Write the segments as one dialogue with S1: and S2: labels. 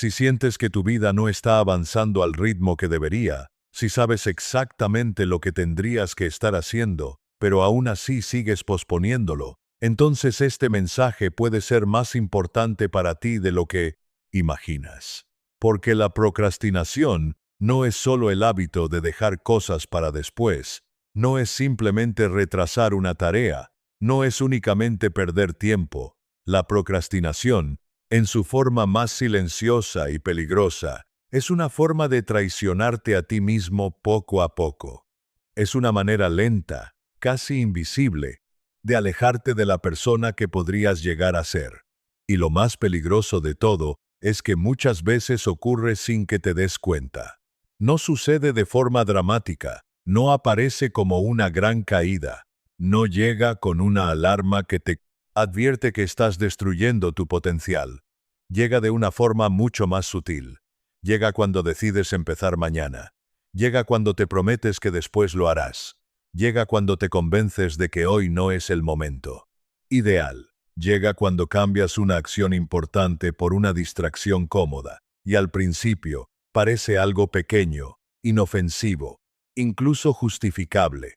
S1: si sientes que tu vida no está avanzando al ritmo que debería, si sabes exactamente lo que tendrías que estar haciendo, pero aún así sigues posponiéndolo, entonces este mensaje puede ser más importante para ti de lo que imaginas. Porque la procrastinación no es solo el hábito de dejar cosas para después, no es simplemente retrasar una tarea, no es únicamente perder tiempo. La procrastinación, en su forma más silenciosa y peligrosa, es una forma de traicionarte a ti mismo poco a poco. Es una manera lenta, casi invisible, de alejarte de la persona que podrías llegar a ser. Y lo más peligroso de todo es que muchas veces ocurre sin que te des cuenta. No sucede de forma dramática, no aparece como una gran caída, no llega con una alarma que te advierte que estás destruyendo tu potencial. Llega de una forma mucho más sutil. Llega cuando decides empezar mañana. Llega cuando te prometes que después lo harás. Llega cuando te convences de que hoy no es el momento ideal. Llega cuando cambias una acción importante por una distracción cómoda. Y al principio, parece algo pequeño, inofensivo, incluso justificable.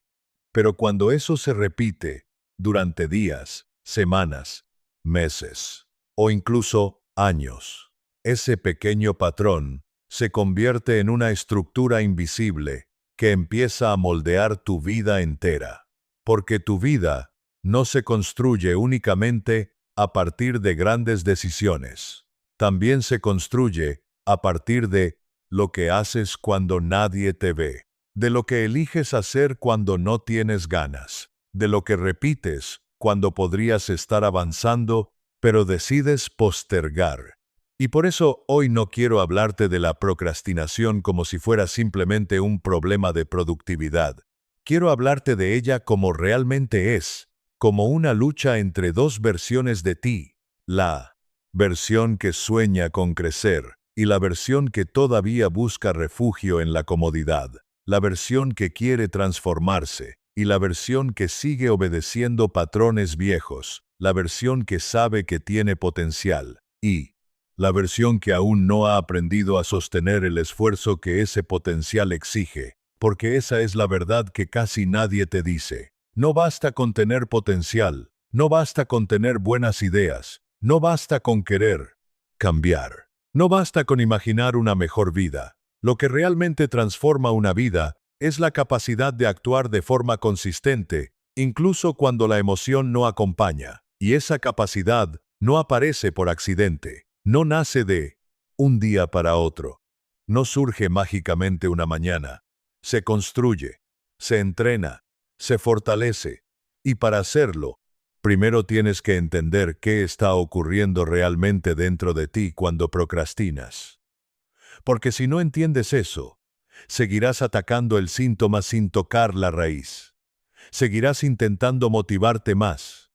S1: Pero cuando eso se repite durante días, semanas, meses o incluso años, ese pequeño patrón se convierte en una estructura invisible que empieza a moldear tu vida entera. Porque tu vida no se construye únicamente a partir de grandes decisiones. También se construye a partir de lo que haces cuando nadie te ve, de lo que eliges hacer cuando no tienes ganas, de lo que repites cuando podrías estar avanzando, pero decides postergar. Y por eso hoy no quiero hablarte de la procrastinación como si fuera simplemente un problema de productividad. Quiero hablarte de ella como realmente es, como una lucha entre dos versiones de ti, la versión que sueña con crecer y la versión que todavía busca refugio en la comodidad, la versión que quiere transformarse y la versión que sigue obedeciendo patrones viejos, la versión que sabe que tiene potencial y la versión que aún no ha aprendido a sostener el esfuerzo que ese potencial exige, porque esa es la verdad que casi nadie te dice. No basta con tener potencial, no basta con tener buenas ideas, no basta con querer cambiar, no basta con imaginar una mejor vida. Lo que realmente transforma una vida es la capacidad de actuar de forma consistente, incluso cuando la emoción no acompaña. Y esa capacidad no aparece por accidente. No nace de un día para otro. No surge mágicamente una mañana. Se construye, se entrena, se fortalece. Y para hacerlo, primero tienes que entender qué está ocurriendo realmente dentro de ti cuando procrastinas. Porque si no entiendes eso, seguirás atacando el síntoma sin tocar la raíz. Seguirás intentando motivarte más.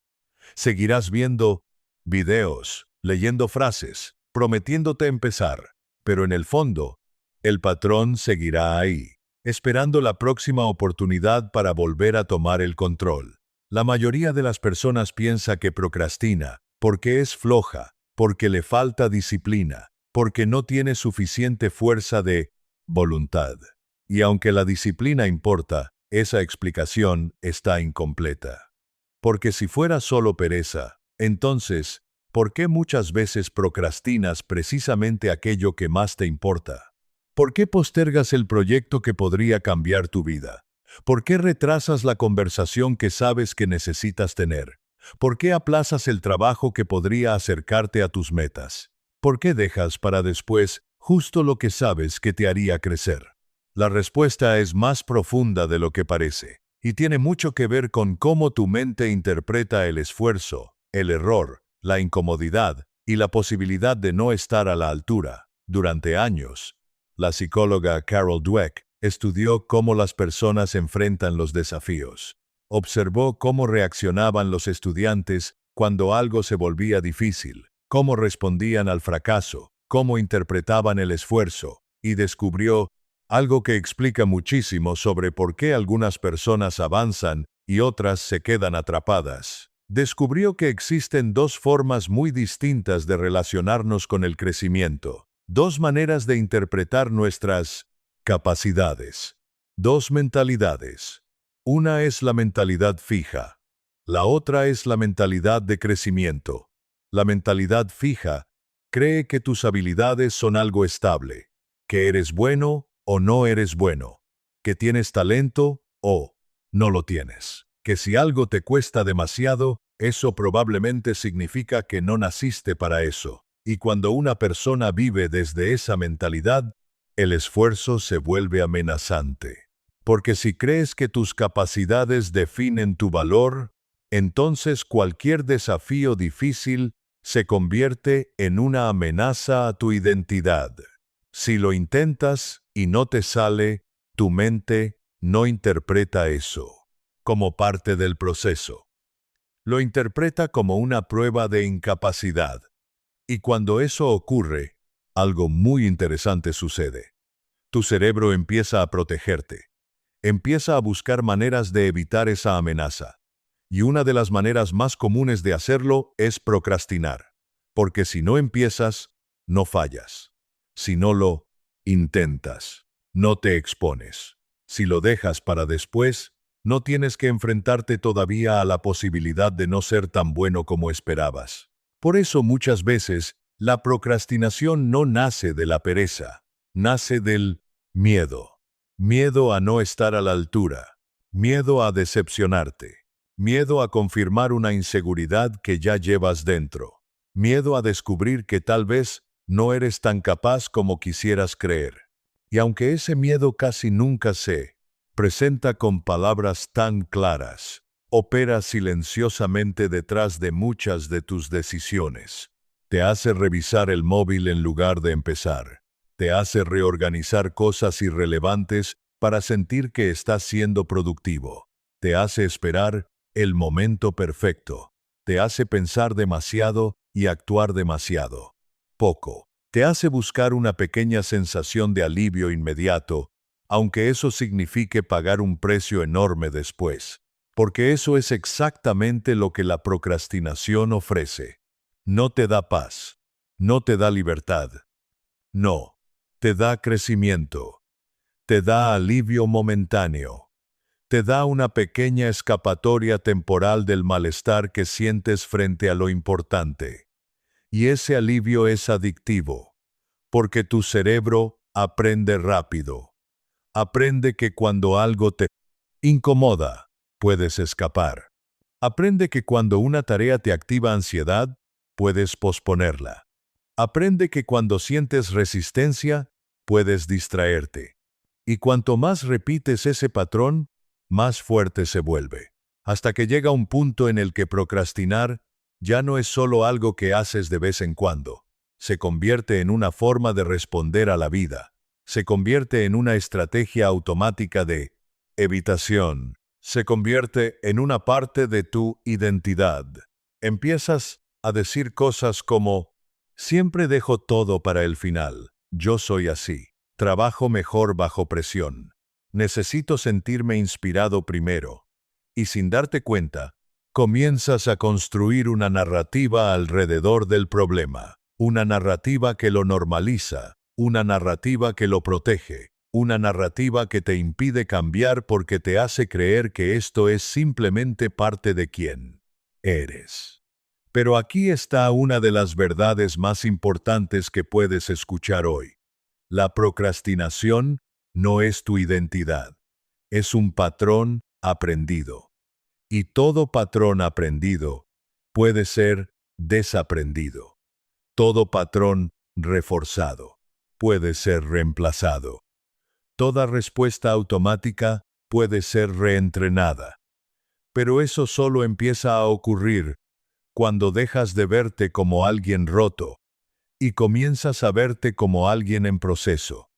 S1: Seguirás viendo videos, leyendo frases, prometiéndote empezar, pero en el fondo, el patrón seguirá ahí, esperando la próxima oportunidad para volver a tomar el control. La mayoría de las personas piensa que procrastina porque es floja, porque le falta disciplina, porque no tiene suficiente fuerza de voluntad. Y aunque la disciplina importa, esa explicación está incompleta. Porque si fuera solo pereza, entonces, ¿por qué muchas veces procrastinas precisamente aquello que más te importa? ¿Por qué postergas el proyecto que podría cambiar tu vida? ¿Por qué retrasas la conversación que sabes que necesitas tener? ¿Por qué aplazas el trabajo que podría acercarte a tus metas? ¿Por qué dejas para después justo lo que sabes que te haría crecer? La respuesta es más profunda de lo que parece, y tiene mucho que ver con cómo tu mente interpreta el esfuerzo, el error, la incomodidad y la posibilidad de no estar a la altura. Durante años, la psicóloga Carol Dweck estudió cómo las personas enfrentan los desafíos. Observó cómo reaccionaban los estudiantes cuando algo se volvía difícil, cómo respondían al fracaso, cómo interpretaban el esfuerzo, y descubrió algo que explica muchísimo sobre por qué algunas personas avanzan y otras se quedan atrapadas. Descubrió que existen dos formas muy distintas de relacionarnos con el crecimiento, Dos maneras de interpretar nuestras capacidades. Dos mentalidades. Una es la mentalidad fija. La otra es la mentalidad de crecimiento. La mentalidad fija cree que tus habilidades son algo estable, que eres bueno o no eres bueno, que tienes talento o no lo tienes, que si algo te cuesta demasiado, eso probablemente significa que no naciste para eso. Y cuando una persona vive desde esa mentalidad, el esfuerzo se vuelve amenazante. Porque si crees que tus capacidades definen tu valor, entonces cualquier desafío difícil se convierte en una amenaza a tu identidad. Si lo intentas y no te sale, tu mente no interpreta eso como parte del proceso. Lo interpreta como una prueba de incapacidad. Y cuando eso ocurre, algo muy interesante sucede. Tu cerebro empieza a protegerte. Empieza a buscar maneras de evitar esa amenaza. Y una de las maneras más comunes de hacerlo es procrastinar. Porque si no empiezas, no fallas. Si no lo intentas, no te expones. Si lo dejas para después, no tienes que enfrentarte todavía a la posibilidad de no ser tan bueno como esperabas. Por eso muchas veces, la procrastinación no nace de la pereza, nace del miedo. Miedo a no estar a la altura, miedo a decepcionarte, miedo a confirmar una inseguridad que ya llevas dentro, miedo a descubrir que tal vez no eres tan capaz como quisieras creer. Y aunque ese miedo casi nunca se presenta con palabras tan claras, opera silenciosamente detrás de muchas de tus decisiones. Te hace revisar el móvil en lugar de empezar. Te hace reorganizar cosas irrelevantes para sentir que estás siendo productivo. Te hace esperar el momento perfecto. Te hace pensar demasiado y actuar demasiado poco. Te hace buscar una pequeña sensación de alivio inmediato, aunque eso signifique pagar un precio enorme después. Porque eso es exactamente lo que la procrastinación ofrece. No te da paz. No te da libertad. No. Te da crecimiento. Te da alivio momentáneo. Te da una pequeña escapatoria temporal del malestar que sientes frente a lo importante. Y ese alivio es adictivo, porque tu cerebro aprende rápido. Aprende que cuando algo te incomoda, puedes escapar. Aprende que cuando una tarea te activa ansiedad, puedes posponerla. Aprende que cuando sientes resistencia, puedes distraerte. Y cuanto más repites ese patrón, más fuerte se vuelve. Hasta que llega un punto en el que procrastinar ya no es solo algo que haces de vez en cuando. Se convierte en una forma de responder a la vida. Se convierte en una estrategia automática de evitación. Se convierte en una parte de tu identidad. Empiezas a decir cosas como: siempre dejo todo para el final. Yo soy así. Trabajo mejor bajo presión. Necesito sentirme inspirado primero. Y sin darte cuenta, comienzas a construir una narrativa alrededor del problema. Una narrativa que lo normaliza. Una narrativa que lo protege. Una narrativa que te impide cambiar porque te hace creer que esto es simplemente parte de quién eres. Pero aquí está una de las verdades más importantes que puedes escuchar hoy. La procrastinación no es tu identidad. Es un patrón aprendido. Y todo patrón aprendido puede ser desaprendido. Todo patrón reforzado puede ser reemplazado. Toda respuesta automática puede ser reentrenada. Pero eso solo empieza a ocurrir cuando dejas de verte como alguien roto y comienzas a verte como alguien en proceso.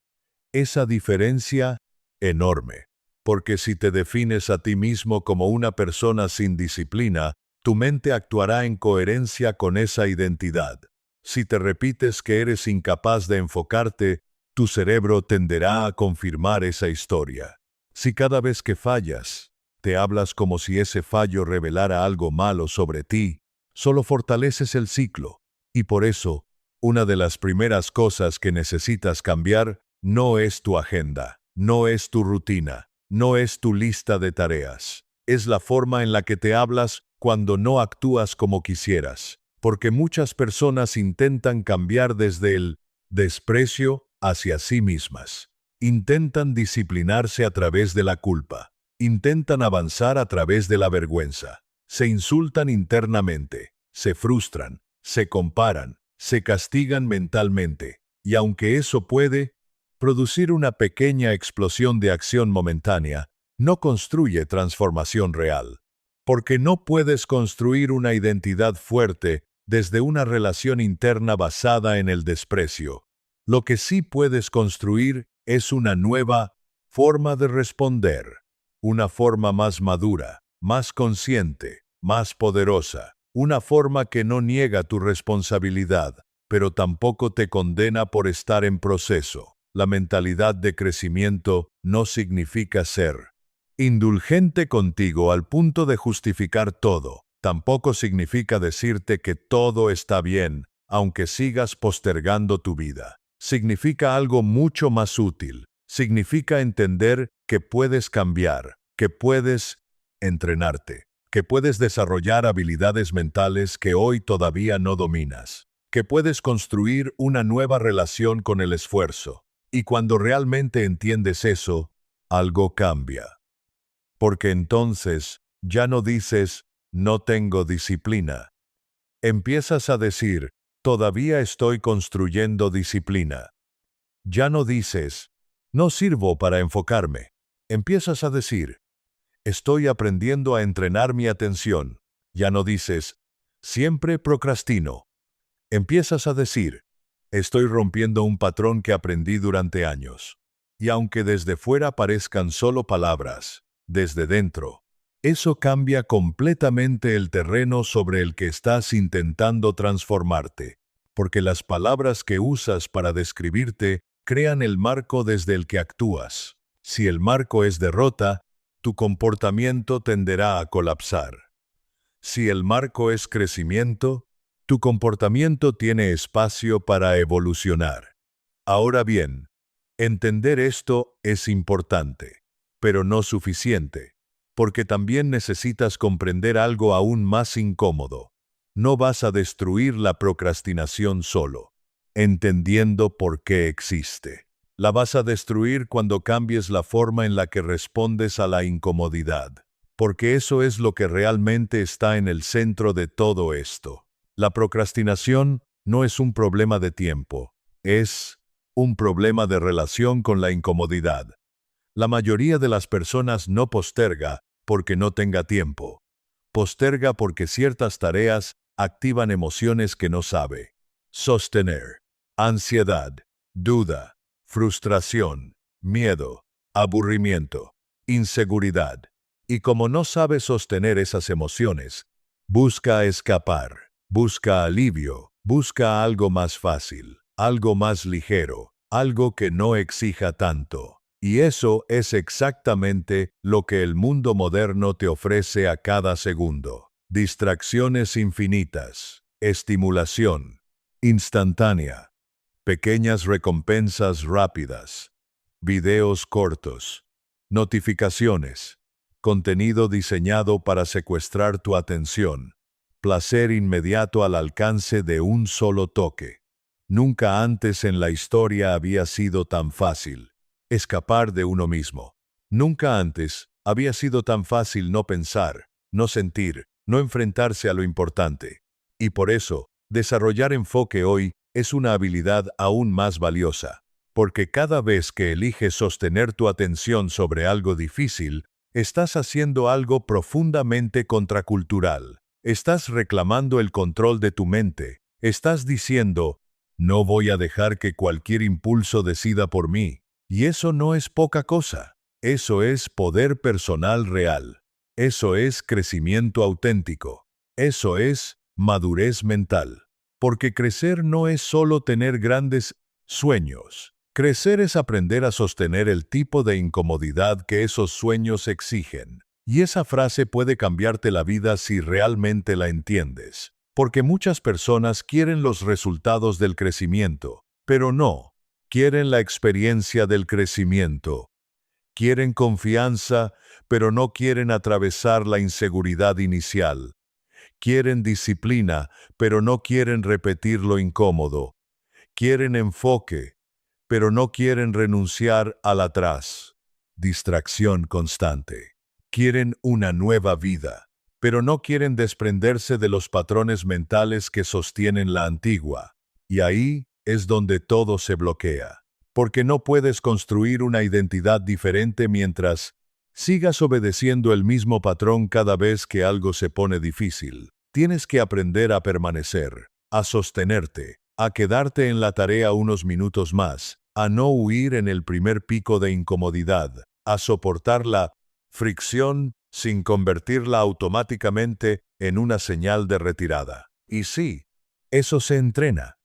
S1: Esa diferencia enorme, porque si te defines a ti mismo como una persona sin disciplina, tu mente actuará en coherencia con esa identidad. Si te repites que eres incapaz de enfocarte, tu cerebro tenderá a confirmar esa historia. Si cada vez que fallas, te hablas como si ese fallo revelara algo malo sobre ti, solo fortaleces el ciclo, y por eso, Una de las primeras cosas que necesitas cambiar no es tu agenda, no es tu rutina, no es tu lista de tareas. Es la forma en la que te hablas cuando no actúas como quisieras. Porque muchas personas intentan cambiar desde el desprecio hacia sí mismas. Intentan disciplinarse a través de la culpa. Intentan avanzar a través de la vergüenza. Se insultan internamente, se frustran, se comparan, se castigan mentalmente. Y aunque eso puede producir una pequeña explosión de acción momentánea, no construye transformación real. Porque no puedes construir una identidad fuerte desde una relación interna basada en el desprecio. Lo que sí puedes construir es una nueva forma de responder, una forma más madura, más consciente, más poderosa, una forma que no niega tu responsabilidad, pero tampoco te condena por estar en proceso. La mentalidad de crecimiento no significa ser indulgente contigo al punto de justificar todo. Tampoco significa decirte que todo está bien, aunque sigas postergando tu vida. Significa algo mucho más útil. Significa entender que puedes cambiar, que puedes entrenarte, que puedes desarrollar habilidades mentales que hoy todavía no dominas, que puedes construir una nueva relación con el esfuerzo. Y cuando realmente entiendes eso, algo cambia. Porque entonces ya no dices, no tengo disciplina. Empiezas a decir, todavía estoy construyendo disciplina. Ya no dices, no sirvo para enfocarme. Empiezas a decir, estoy aprendiendo a entrenar mi atención. Ya no dices, siempre procrastino. Empiezas a decir, estoy rompiendo un patrón que aprendí durante años. Y aunque desde fuera parezcan solo palabras, desde dentro, eso cambia completamente el terreno sobre el que estás intentando transformarte, porque las palabras que usas para describirte crean el marco desde el que actúas. Si el marco es derrota, tu comportamiento tenderá a colapsar. Si el marco es crecimiento, tu comportamiento tiene espacio para evolucionar. Ahora bien, entender esto es importante, pero no suficiente, porque también necesitas comprender algo aún más incómodo. No vas a destruir la procrastinación solo, entendiendo por qué existe. La vas a destruir cuando cambies la forma en la que respondes a la incomodidad, porque eso es lo que realmente está en el centro de todo esto. La procrastinación no es un problema de tiempo, es un problema de relación con la incomodidad. La mayoría de las personas no posterga porque no tenga tiempo. Posterga porque ciertas tareas activan emociones que no sabe sostener. Ansiedad, duda, frustración, miedo, aburrimiento, inseguridad. Y como no sabe sostener esas emociones, busca escapar, busca alivio, busca algo más fácil, algo más ligero, algo que no exija tanto. Y eso es exactamente lo que el mundo moderno te ofrece a cada segundo. Distracciones infinitas, estimulación instantánea, pequeñas recompensas rápidas, videos cortos, notificaciones, contenido diseñado para secuestrar tu atención, placer inmediato al alcance de un solo toque. Nunca antes en la historia había sido tan fácil escapar de uno mismo. Nunca antes había sido tan fácil no pensar, no sentir, no enfrentarse a lo importante. Y por eso, desarrollar enfoque hoy es una habilidad aún más valiosa, porque cada vez que eliges sostener tu atención sobre algo difícil, estás haciendo algo profundamente contracultural. Estás reclamando el control de tu mente. Estás diciendo, no voy a dejar que cualquier impulso decida por mí. Y eso no es poca cosa. Eso es poder personal real. Eso es crecimiento auténtico. Eso es madurez mental. Porque crecer no es solo tener grandes sueños. Crecer es aprender a sostener el tipo de incomodidad que esos sueños exigen. Y esa frase puede cambiarte la vida si realmente la entiendes. Porque muchas personas quieren los resultados del crecimiento, pero no, quieren la experiencia del crecimiento. Quieren confianza, pero no quieren atravesar la inseguridad inicial. Quieren disciplina, pero no quieren repetir lo incómodo. Quieren enfoque, pero no quieren renunciar al atrás. Distracción constante. Quieren una nueva vida, pero no quieren desprenderse de los patrones mentales que sostienen la antigua. Y ahí es donde todo se bloquea. Porque no puedes construir una identidad diferente mientras sigas obedeciendo el mismo patrón cada vez que algo se pone difícil. Tienes que aprender a permanecer, a sostenerte, a quedarte en la tarea unos minutos más, a no huir en el primer pico de incomodidad, a soportar la fricción sin convertirla automáticamente en una señal de retirada. Y sí, eso se entrena.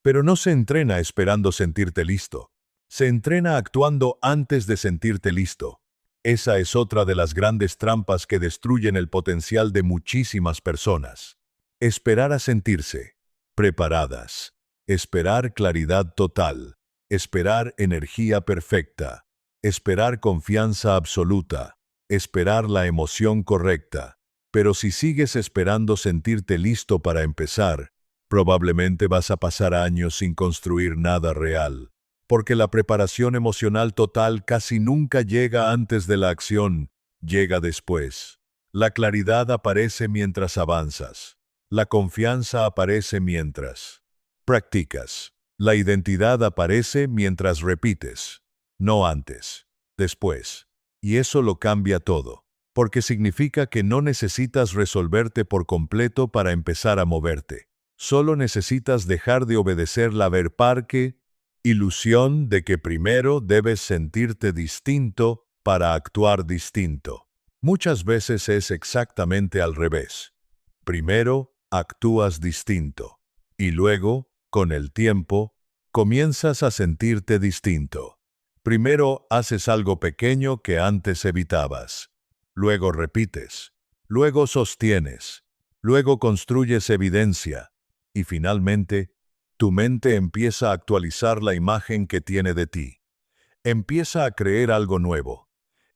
S1: Pero no se entrena esperando sentirte listo. Se entrena actuando antes de sentirte listo. Esa es otra de las grandes trampas que destruyen el potencial de muchísimas personas. Esperar a sentirse preparadas. Esperar claridad total. Esperar energía perfecta. Esperar confianza absoluta. Esperar la emoción correcta. Pero si sigues esperando sentirte listo para empezar, probablemente vas a pasar años sin construir nada real. Porque la preparación emocional total casi nunca llega antes de la acción, llega después. La claridad aparece mientras avanzas. La confianza aparece mientras practicas. La identidad aparece mientras repites, no antes, después. Y eso lo cambia todo, porque significa que no necesitas resolverte por completo para empezar a moverte. Solo necesitas dejar de obedecer la verparque ilusión de que primero debes sentirte distinto para actuar distinto. Muchas veces es exactamente al revés. Primero actúas distinto y luego, con el tiempo, comienzas a sentirte distinto. Primero haces algo pequeño que antes evitabas. Luego repites. Luego sostienes. Luego construyes evidencia. Y finalmente, tu mente empieza a actualizar la imagen que tiene de ti. Empieza a creer algo nuevo.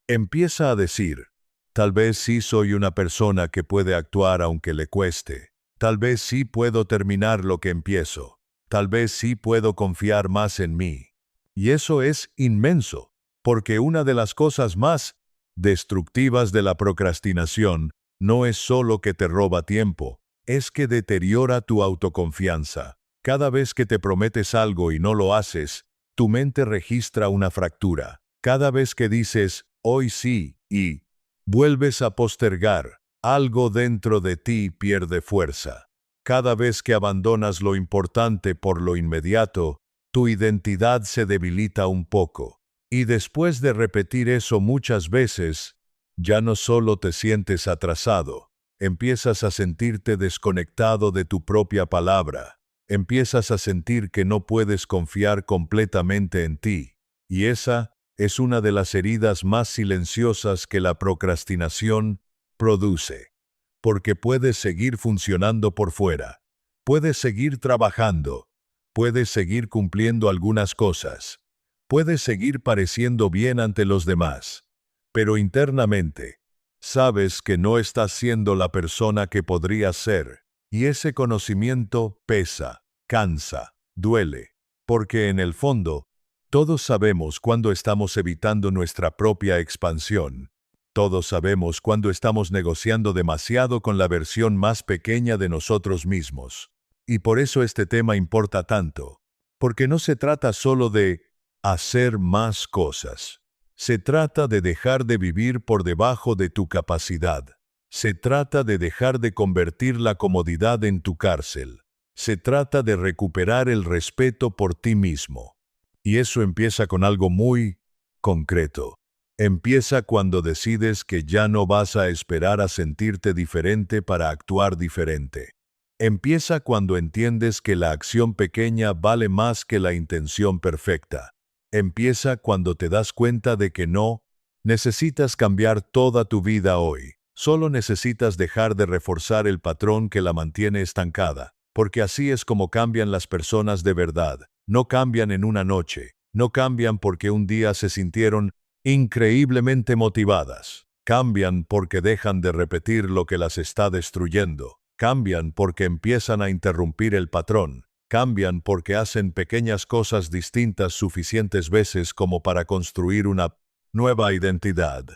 S1: Empieza a decir, tal vez sí soy una persona que puede actuar aunque le cueste. Tal vez sí puedo terminar lo que empiezo. Tal vez sí puedo confiar más en mí. Y eso es inmenso, porque una de las cosas más destructivas de la procrastinación no es solo que te roba tiempo, es que deteriora tu autoconfianza. Cada vez que te prometes algo y no lo haces, tu mente registra una fractura. Cada vez que dices, hoy sí, y vuelves a postergar, algo dentro de ti pierde fuerza. Cada vez que abandonas lo importante por lo inmediato, tu identidad se debilita un poco. Y después de repetir eso muchas veces, ya no solo te sientes atrasado, empiezas a sentirte desconectado de tu propia palabra. Empiezas a sentir que no puedes confiar completamente en ti. Y esa es una de las heridas más silenciosas que la procrastinación produce. Porque puedes seguir funcionando por fuera. Puedes seguir trabajando. Puedes seguir cumpliendo algunas cosas. Puedes seguir pareciendo bien ante los demás. Pero internamente, sabes que no estás siendo la persona que podrías ser. Y ese conocimiento pesa, cansa, duele. Porque en el fondo, todos sabemos cuando estamos evitando nuestra propia expansión. Todos sabemos cuando estamos negociando demasiado con la versión más pequeña de nosotros mismos. Y por eso este tema importa tanto. Porque no se trata solo de hacer más cosas. Se trata de dejar de vivir por debajo de tu capacidad. Se trata de dejar de convertir la comodidad en tu cárcel. Se trata de recuperar el respeto por ti mismo. Y eso empieza con algo muy concreto. Empieza cuando decides que ya no vas a esperar a sentirte diferente para actuar diferente. Empieza cuando entiendes que la acción pequeña vale más que la intención perfecta. Empieza cuando te das cuenta de que no necesitas cambiar toda tu vida hoy. Solo necesitas dejar de reforzar el patrón que la mantiene estancada, porque así es como cambian las personas de verdad. No cambian en una noche, no cambian porque un día se sintieron increíblemente motivadas. Cambian porque dejan de repetir lo que las está destruyendo. Cambian porque empiezan a interrumpir el patrón. Cambian porque hacen pequeñas cosas distintas suficientes veces como para construir una nueva identidad.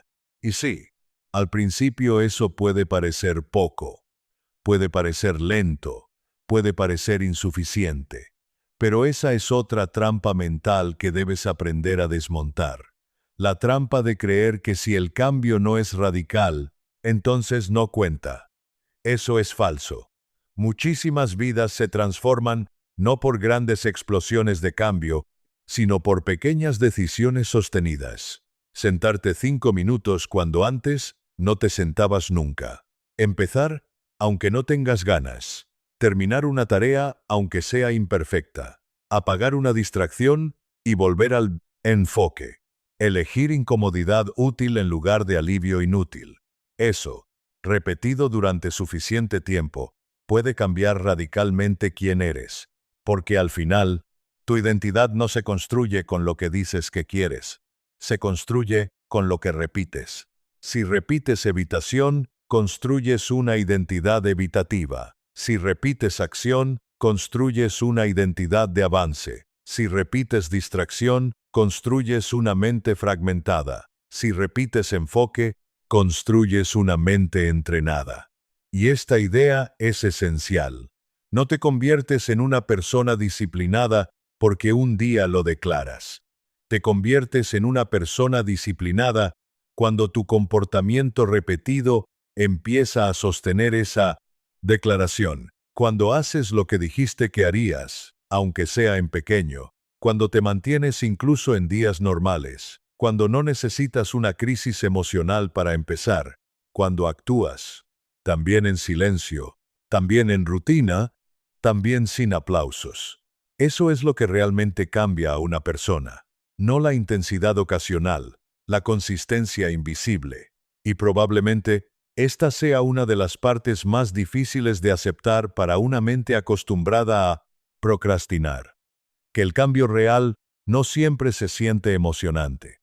S1: Y sí, al principio eso puede parecer poco, puede parecer lento, puede parecer insuficiente. Pero esa es otra trampa mental que debes aprender a desmontar. La trampa de creer que si el cambio no es radical, entonces no cuenta. Eso es falso. Muchísimas vidas se transforman no por grandes explosiones de cambio, sino por pequeñas decisiones sostenidas. Sentarte 5 minutos cuando antes no te sentabas nunca. Empezar aunque no tengas ganas. Terminar una tarea aunque sea imperfecta. Apagar una distracción y volver al enfoque. Elegir incomodidad útil en lugar de alivio inútil. Eso, repetido durante suficiente tiempo, puede cambiar radicalmente quién eres. Porque al final, tu identidad no se construye con lo que dices que quieres. Se construye con lo que repites. Si repites evitación, construyes una identidad evitativa. Si repites acción, construyes una identidad de avance. Si repites distracción, construyes una mente fragmentada. Si repites enfoque, construyes una mente entrenada. Y esta idea es esencial. No te conviertes en una persona disciplinada porque un día lo declaras. Te conviertes en una persona disciplinada cuando tu comportamiento repetido empieza a sostener esa declaración. Cuando haces lo que dijiste que harías, aunque sea en pequeño. Cuando te mantienes incluso en días normales. Cuando no necesitas una crisis emocional para empezar. Cuando actúas. También en silencio. También en rutina. También sin aplausos. Eso es lo que realmente cambia a una persona. No la intensidad ocasional, la consistencia invisible. Y probablemente, esta sea una de las partes más difíciles de aceptar para una mente acostumbrada a procrastinar. Que el cambio real no siempre se siente emocionante.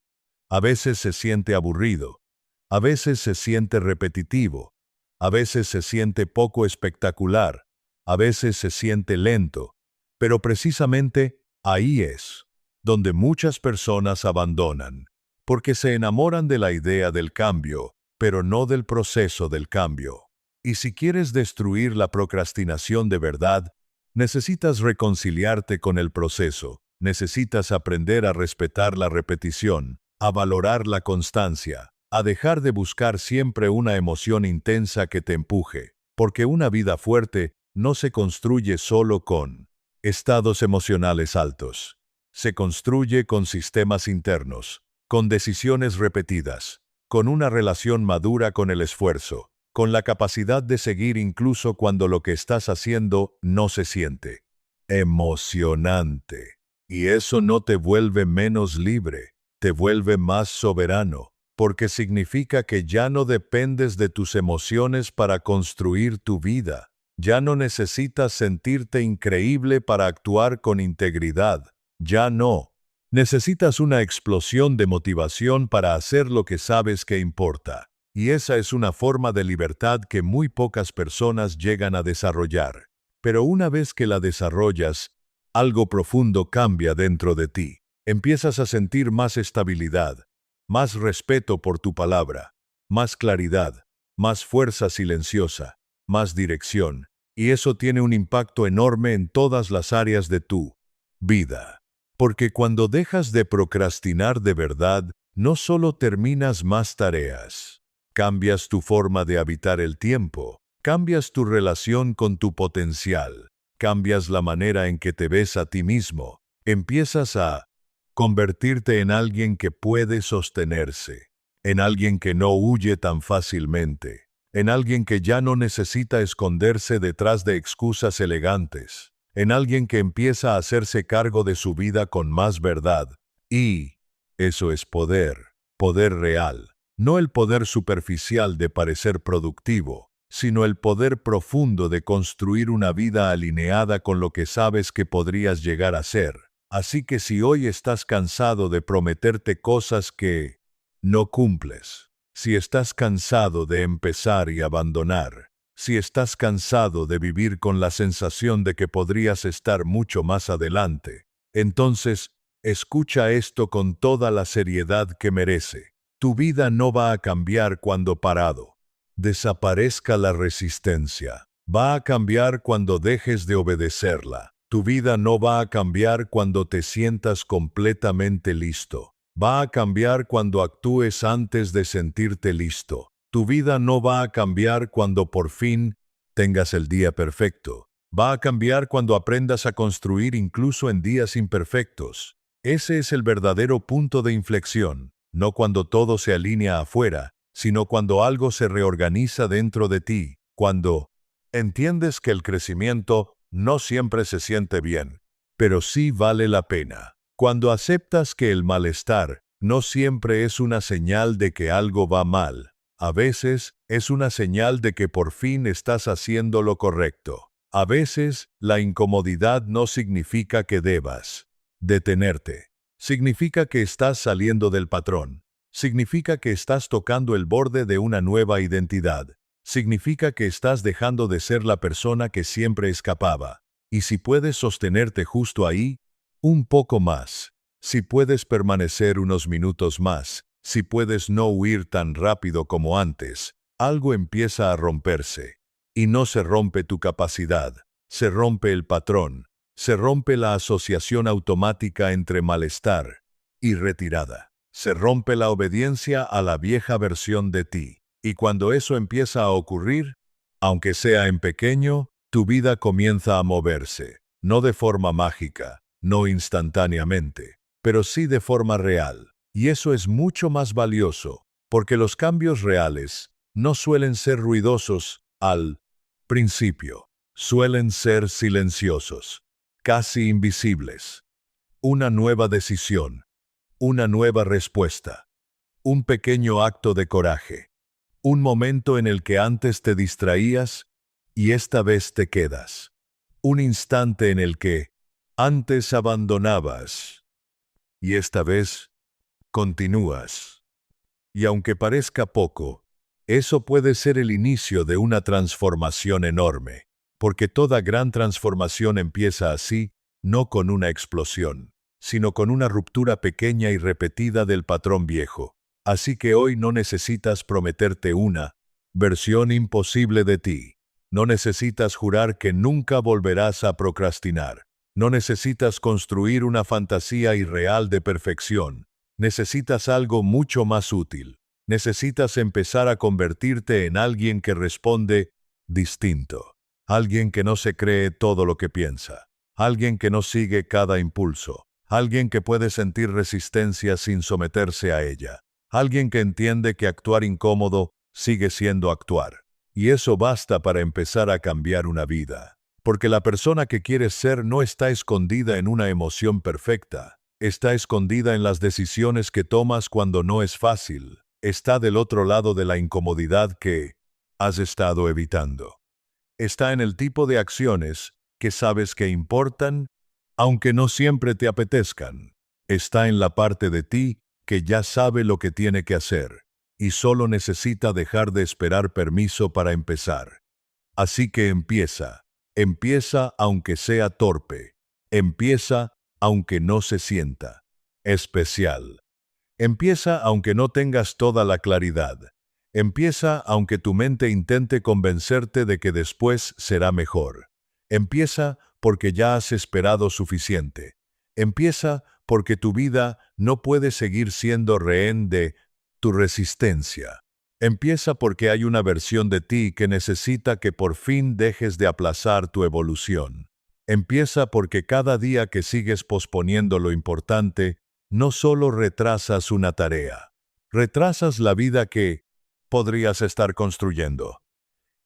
S1: A veces se siente aburrido. A veces se siente repetitivo. A veces se siente poco espectacular. A veces se siente lento. Pero precisamente ahí es donde muchas personas abandonan, porque se enamoran de la idea del cambio, pero no del proceso del cambio. Y si quieres destruir la procrastinación de verdad, necesitas reconciliarte con el proceso, necesitas aprender a respetar la repetición, a valorar la constancia, a dejar de buscar siempre una emoción intensa que te empuje, porque una vida fuerte no se construye solo con estados emocionales altos. Se construye con sistemas internos, con decisiones repetidas, con una relación madura con el esfuerzo, con la capacidad de seguir incluso cuando lo que estás haciendo no se siente emocionante. Y eso no te vuelve menos libre, te vuelve más soberano, porque significa que ya no dependes de tus emociones para construir tu vida. Ya no necesitas sentirte increíble para actuar con integridad. Ya no. Necesitas una explosión de motivación para hacer lo que sabes que importa. Y esa es una forma de libertad que muy pocas personas llegan a desarrollar. Pero una vez que la desarrollas, algo profundo cambia dentro de ti. Empiezas a sentir más estabilidad, más respeto por tu palabra, más claridad, más fuerza silenciosa, más dirección. Y eso tiene un impacto enorme en todas las áreas de tu vida. Porque cuando dejas de procrastinar de verdad, no solo terminas más tareas, cambias tu forma de habitar el tiempo, cambias tu relación con tu potencial, cambias la manera en que te ves a ti mismo, empiezas a convertirte en alguien que puede sostenerse, en alguien que no huye tan fácilmente, en alguien que ya no necesita esconderse detrás de excusas elegantes, en alguien que empieza a hacerse cargo de su vida con más verdad. Y eso es poder, poder real. No el poder superficial de parecer productivo, sino el poder profundo de construir una vida alineada con lo que sabes que podrías llegar a ser. Así que si hoy estás cansado de prometerte cosas que no cumples, si estás cansado de empezar y abandonar, si estás cansado de vivir con la sensación de que podrías estar mucho más adelante, entonces, escucha esto con toda la seriedad que merece. Tu vida no va a cambiar cuando parado desaparezca la resistencia. Va a cambiar cuando dejes de obedecerla. Tu vida no va a cambiar cuando te sientas completamente listo. Va a cambiar cuando actúes antes de sentirte listo. Tu vida no va a cambiar cuando por fin tengas el día perfecto. Va a cambiar cuando aprendas a construir incluso en días imperfectos. Ese es el verdadero punto de inflexión, no cuando todo se alinea afuera, sino cuando algo se reorganiza dentro de ti, cuando entiendes que el crecimiento no siempre se siente bien, pero sí vale la pena. Cuando aceptas que el malestar no siempre es una señal de que algo va mal, a veces es una señal de que por fin estás haciendo lo correcto. A veces la incomodidad no significa que debas detenerte. Significa que estás saliendo del patrón. Significa que estás tocando el borde de una nueva identidad. Significa que estás dejando de ser la persona que siempre escapaba. Y si puedes sostenerte justo ahí, un poco más. Si puedes permanecer unos minutos más. Si puedes no huir tan rápido como antes, algo empieza a romperse. Y no se rompe tu capacidad, se rompe el patrón, se rompe la asociación automática entre malestar y retirada. Se rompe la obediencia a la vieja versión de ti. Y cuando eso empieza a ocurrir, aunque sea en pequeño, tu vida comienza a moverse. No de forma mágica, no instantáneamente, pero sí de forma real. Y eso es mucho más valioso, porque los cambios reales no suelen ser ruidosos al principio. Suelen ser silenciosos, casi invisibles. Una nueva decisión. Una nueva respuesta. Un pequeño acto de coraje. Un momento en el que antes te distraías y esta vez te quedas. Un instante en el que antes abandonabas y esta vez continúas. Y aunque parezca poco, eso puede ser el inicio de una transformación enorme, porque toda gran transformación empieza así, no con una explosión, sino con una ruptura pequeña y repetida del patrón viejo. Así que hoy no necesitas prometerte una versión imposible de ti. No necesitas jurar que nunca volverás a procrastinar. No necesitas construir una fantasía irreal de perfección. Necesitas algo mucho más útil. Necesitas empezar a convertirte en alguien que responde distinto. Alguien que no se cree todo lo que piensa. Alguien que no sigue cada impulso. Alguien que puede sentir resistencia sin someterse a ella. Alguien que entiende que actuar incómodo sigue siendo actuar. Y eso basta para empezar a cambiar una vida. Porque la persona que quieres ser no está escondida en una emoción perfecta. Está escondida en las decisiones que tomas cuando no es fácil. Está del otro lado de la incomodidad que has estado evitando. Está en el tipo de acciones que sabes que importan, aunque no siempre te apetezcan. Está en la parte de ti que ya sabe lo que tiene que hacer, y solo necesita dejar de esperar permiso para empezar. Así que empieza. Empieza aunque sea torpe. Empieza aunque no se sienta especial. Empieza aunque no tengas toda la claridad. Empieza aunque tu mente intente convencerte de que después será mejor. Empieza porque ya has esperado suficiente. Empieza porque tu vida no puede seguir siendo rehén de tu resistencia. Empieza porque hay una versión de ti que necesita que por fin dejes de aplazar tu evolución. Empieza porque cada día que sigues posponiendo lo importante, no solo retrasas una tarea, retrasas la vida que podrías estar construyendo.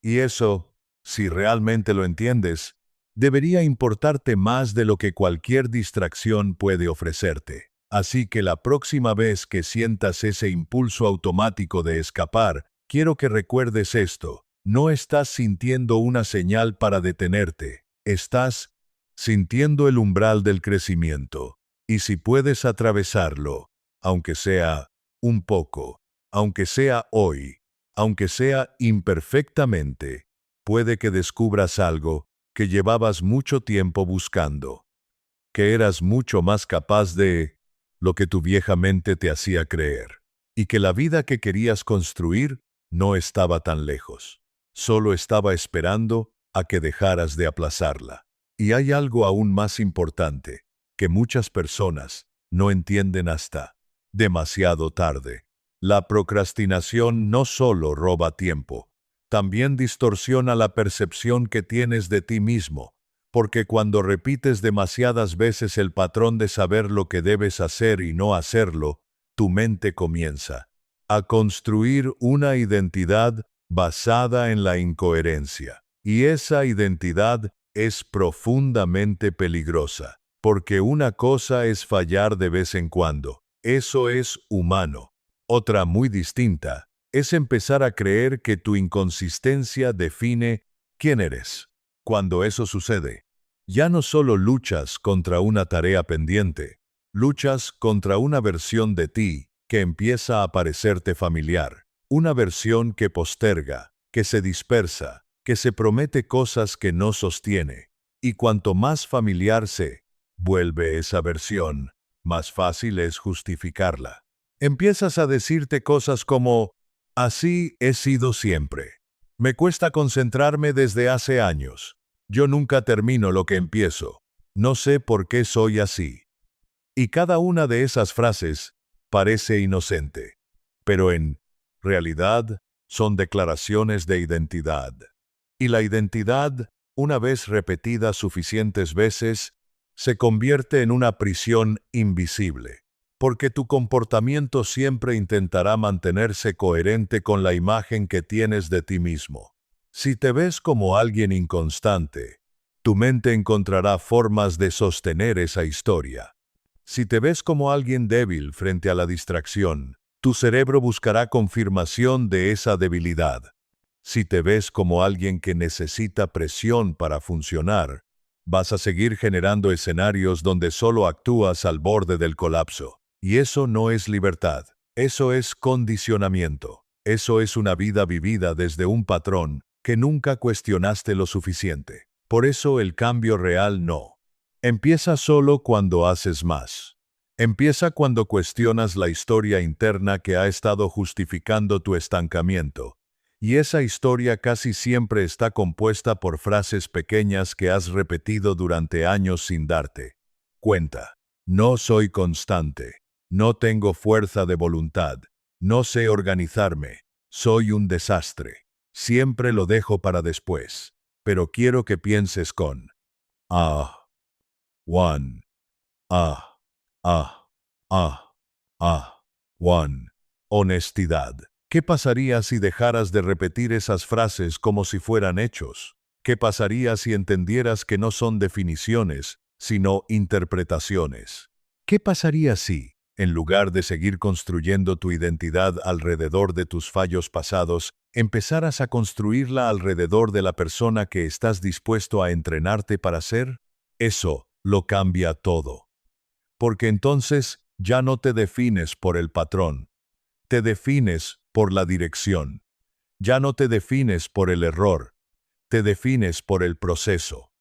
S1: Y eso, si realmente lo entiendes, debería importarte más de lo que cualquier distracción puede ofrecerte. Así que la próxima vez que sientas ese impulso automático de escapar, quiero que recuerdes esto. No estás sintiendo una señal para detenerte. Estás sintiendo el umbral del crecimiento. Y si puedes atravesarlo, aunque sea un poco, aunque sea hoy, aunque sea imperfectamente, puede que descubras algo que llevabas mucho tiempo buscando, que eras mucho más capaz de lo que tu vieja mente te hacía creer, y que la vida que querías construir no estaba tan lejos, solo estaba esperando a que dejaras de aplazarla. Y hay algo aún más importante, que muchas personas no entienden hasta demasiado tarde. La procrastinación no solo roba tiempo, también distorsiona la percepción que tienes de ti mismo, porque cuando repites demasiadas veces el patrón de saber lo que debes hacer y no hacerlo, tu mente comienza a construir una identidad basada en la incoherencia. Y esa identidad es profundamente peligrosa, porque una cosa es fallar de vez en cuando, eso es humano. Otra muy distinta es empezar a creer que tu inconsistencia define quién eres. Cuando eso sucede, ya no solo luchas contra una tarea pendiente, luchas contra una versión de ti que empieza a parecerte familiar, una versión que posterga, que se dispersa, que se promete cosas que no sostiene. Y cuanto más familiar se vuelve esa versión, más fácil es justificarla. Empiezas a decirte cosas como, así he sido siempre. Me cuesta concentrarme desde hace años. Yo nunca termino lo que empiezo. No sé por qué soy así. Y cada una de esas frases parece inocente, pero en realidad son declaraciones de identidad. Y la identidad, una vez repetida suficientes veces, se convierte en una prisión invisible, porque tu comportamiento siempre intentará mantenerse coherente con la imagen que tienes de ti mismo. Si te ves como alguien inconstante, tu mente encontrará formas de sostener esa historia. Si te ves como alguien débil frente a la distracción, tu cerebro buscará confirmación de esa debilidad. Si te ves como alguien que necesita presión para funcionar, vas a seguir generando escenarios donde solo actúas al borde del colapso. Y eso no es libertad, eso es condicionamiento. Eso es una vida vivida desde un patrón que nunca cuestionaste lo suficiente. Por eso el cambio real no empieza solo cuando haces más. Empieza cuando cuestionas la historia interna que ha estado justificando tu estancamiento. Y esa historia casi siempre está compuesta por frases pequeñas que has repetido durante años sin darte cuenta. No soy constante. No tengo fuerza de voluntad. No sé organizarme. Soy un desastre. Siempre lo dejo para después. Pero quiero que pienses con one, ah, ah, ah, ah, one. Honestidad. ¿Qué pasaría si dejaras de repetir esas frases como si fueran hechos? ¿Qué pasaría si entendieras que no son definiciones, sino interpretaciones? ¿Qué pasaría si, en lugar de seguir construyendo tu identidad alrededor de tus fallos pasados, empezaras a construirla alrededor de la persona que estás dispuesto a entrenarte para ser? Eso lo cambia todo. Porque entonces ya no te defines por el patrón, te defines por la dirección. Ya no te defines por el error, te defines por el proceso.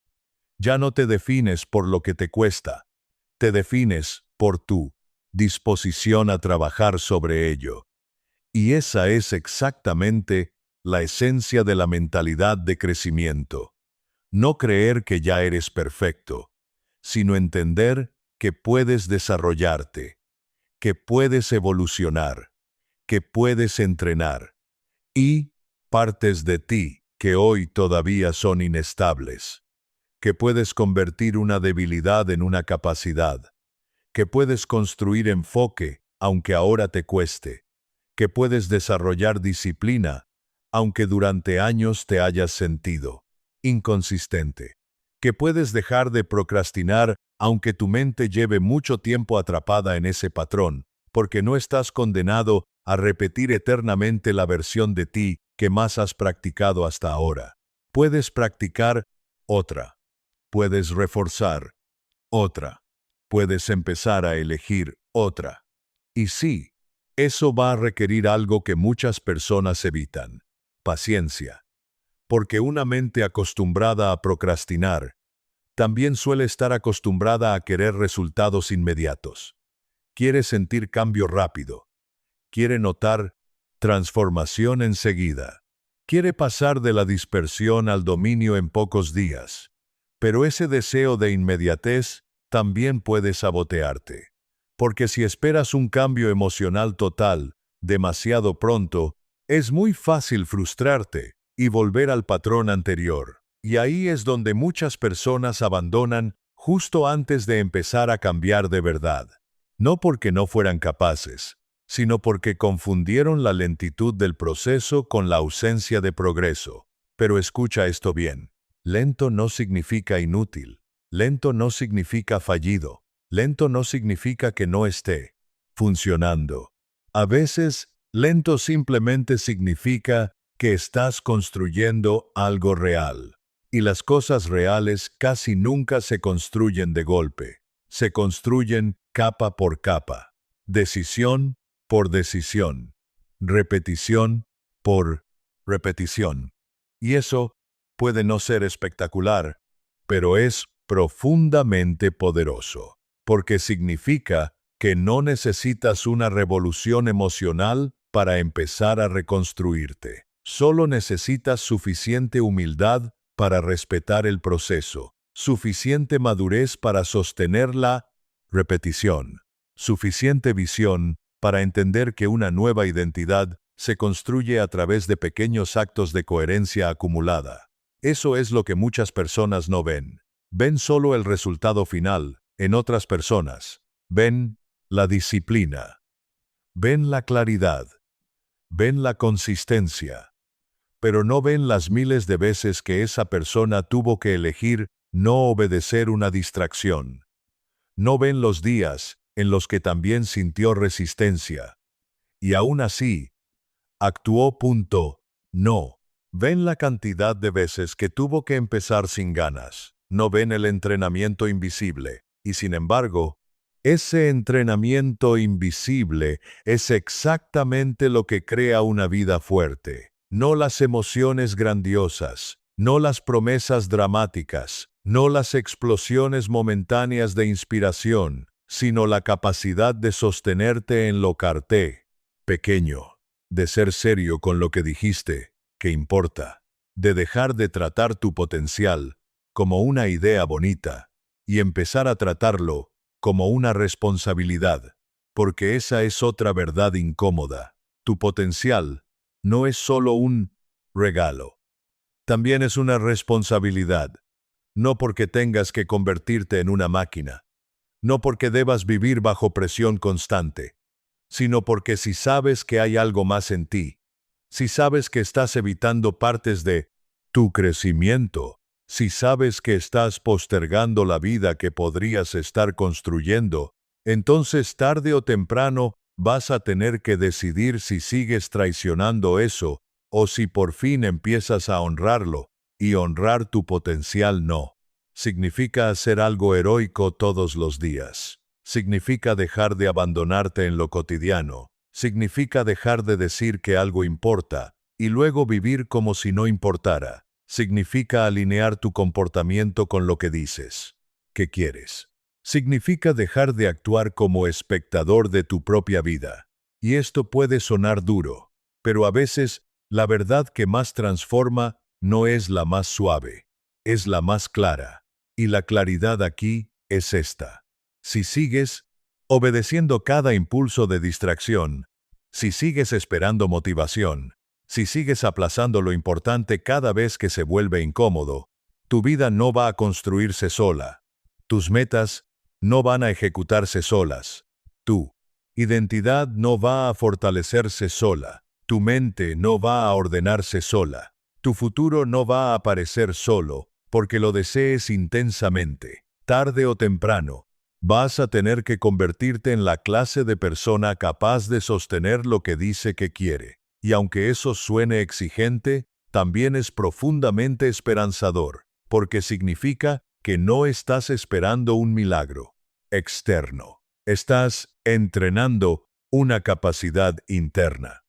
S1: Ya no te defines por lo que te cuesta, te defines por tu disposición a trabajar sobre ello. Y esa es exactamente la esencia de la mentalidad de crecimiento. No creer que ya eres perfecto, sino entender que puedes desarrollarte, que puedes evolucionar, que puedes entrenar, y partes de ti que hoy todavía son inestables, que puedes convertir una debilidad en una capacidad, que puedes construir enfoque aunque ahora te cueste, que puedes desarrollar disciplina aunque durante años te hayas sentido inconsistente, que puedes dejar de procrastinar aunque tu mente lleve mucho tiempo atrapada en ese patrón, porque no estás condenado a repetir eternamente la versión de ti que más has practicado hasta ahora. Puedes practicar otra. Puedes reforzar otra. Puedes empezar a elegir otra. Y sí, eso va a requerir algo que muchas personas evitan: paciencia. Porque una mente acostumbrada a procrastinar también suele estar acostumbrada a querer resultados inmediatos. Quiere sentir cambio rápido. Quiere notar transformación enseguida. Quiere pasar de la dispersión al dominio en pocos días. Pero ese deseo de inmediatez también puede sabotearte. Porque si esperas un cambio emocional total, demasiado pronto, es muy fácil frustrarte y volver al patrón anterior. Y ahí es donde muchas personas abandonan justo antes de empezar a cambiar de verdad. No porque no fueran capaces, sino porque confundieron la lentitud del proceso con la ausencia de progreso. Pero escucha esto bien. Lento no significa inútil. Lento no significa fallido. Lento no significa que no esté funcionando. A veces, lento simplemente significa que estás construyendo algo real. Y las cosas reales casi nunca se construyen de golpe. Se construyen capa por capa. Decisión por decisión. Repetición por repetición. Y eso puede no ser espectacular, pero es profundamente poderoso, porque significa que no necesitas una revolución emocional para empezar a reconstruirte. Solo necesitas suficiente humildad para respetar el proceso, suficiente madurez para sostener la repetición, suficiente visión para entender que una nueva identidad se construye a través de pequeños actos de coherencia acumulada. Eso es lo que muchas personas no ven. Ven solo el resultado final. En otras personas, ven la disciplina, ven la claridad, ven la consistencia, pero no ven las miles de veces que esa persona tuvo que elegir no obedecer una distracción. No ven los días en los que también sintió resistencia. Y aún así, actuó. No. Ven la cantidad de veces que tuvo que empezar sin ganas. No ven el entrenamiento invisible. Y sin embargo, ese entrenamiento invisible es exactamente lo que crea una vida fuerte. No las emociones grandiosas, no las promesas dramáticas, no las explosiones momentáneas de inspiración, sino la capacidad de sostenerte en lo pequeño, de ser serio con lo que dijiste, que importa, de dejar de tratar tu potencial como una idea bonita y empezar a tratarlo como una responsabilidad, porque esa es otra verdad incómoda. Tu potencial no es solo un regalo, también es una responsabilidad, no porque tengas que convertirte en una máquina, no porque debas vivir bajo presión constante, sino porque si sabes que hay algo más en ti, si sabes que estás evitando partes de tu crecimiento, si sabes que estás postergando la vida que podrías estar construyendo, entonces tarde o temprano vas a tener que decidir si sigues traicionando eso o si por fin empiezas a honrarlo, y honrar tu potencial no significa hacer algo heroico todos los días. Significa dejar de abandonarte en lo cotidiano. Significa dejar de decir que algo importa y luego vivir como si no importara. Significa alinear tu comportamiento con lo que dices que quieres. Significa dejar de actuar como espectador de tu propia vida. Y esto puede sonar duro, pero a veces la verdad que más transforma no es la más suave, es la más clara. Y la claridad aquí es esta. Si sigues obedeciendo cada impulso de distracción, si sigues esperando motivación, si sigues aplazando lo importante cada vez que se vuelve incómodo, tu vida no va a construirse sola. Tus metas no van a ejecutarse solas. Tu identidad no va a fortalecerse sola. Tu mente no va a ordenarse sola. Tu futuro no va a aparecer solo porque lo desees intensamente. tarde o temprano, vas a tener que convertirte en la clase de persona capaz de sostener lo que dice que quiere. Y aunque eso suene exigente, también es profundamente esperanzador, porque significa que no estás esperando un milagro externo. Estás entrenando una capacidad interna.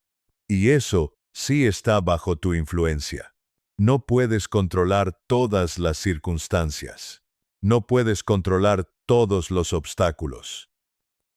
S1: Y eso sí está bajo tu influencia. No puedes controlar todas las circunstancias. No puedes controlar todos los obstáculos.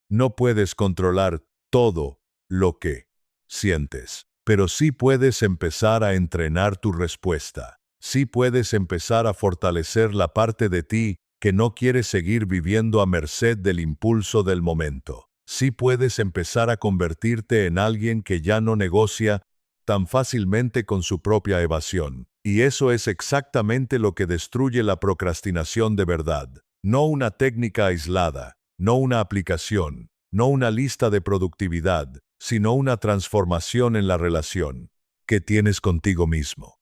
S1: No puedes controlar todo lo que sientes. Pero sí puedes empezar a entrenar tu respuesta. Sí puedes empezar a fortalecer la parte de ti que no quiere seguir viviendo a merced del impulso del momento. Sí puedes empezar a convertirte en alguien que ya no negocia tan fácilmente con su propia evasión. Y eso es exactamente lo que destruye la procrastinación de verdad. No una técnica aislada, no una aplicación, no una lista de productividad, sino una transformación en la relación que tienes contigo mismo.